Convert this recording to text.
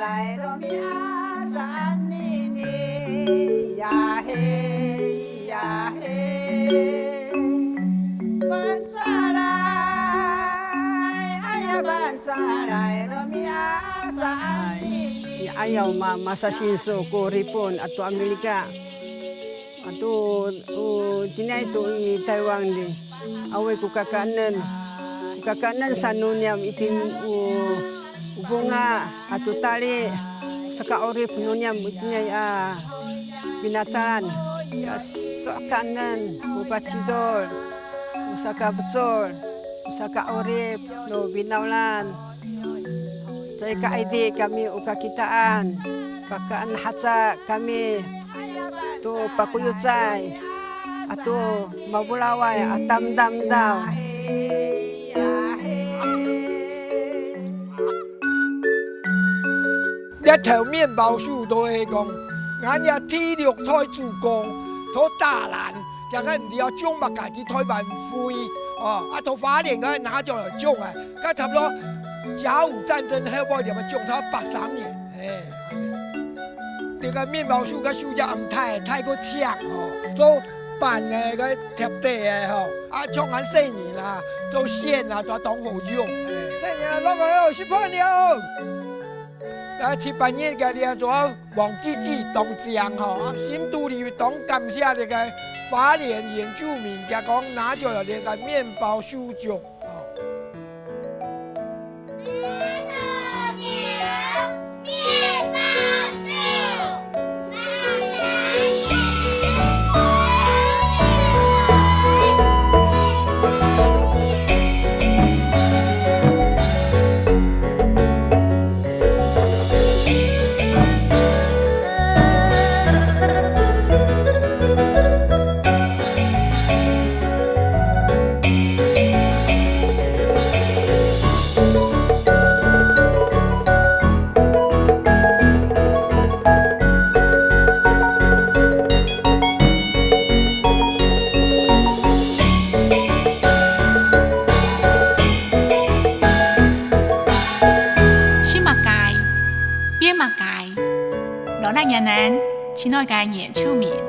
来罗米亚山里里呀嘿呀嘿，班扎来，哎呀班扎来罗米亚山里里。Ayaw masasinso ko ripon ato Amerika. Ato tinay to i Taiwan di. Away ko kakanan. Kakanan sa nunyam itin bunga ato tali sa kaorip nunyam itinya binatan. Sa kanan upachidor, sa kabtsor, sa kaorip no binawlan. Saya kaide kami ukakitaan, pakaan hatsa kami tu pakuyutsay, ato mabulaway atamdam daw. 一头面包树都会讲，俺也体力太主攻，头大难，就个唔要种物家己太慢灰，啊，头花莲个拿咗来种啊，佢差不多甲午战争后尾点种差83年，这个面包树个树叶唔太过强做板的个贴地的种俺4年啦，做线啊，做当好用，4年落来哦，18年哦。7、8年个咧做黄记当将新都里当感谢这个花莲原住民，就讲拿咗了这个面包树种。老那年人，亲爱的原住民。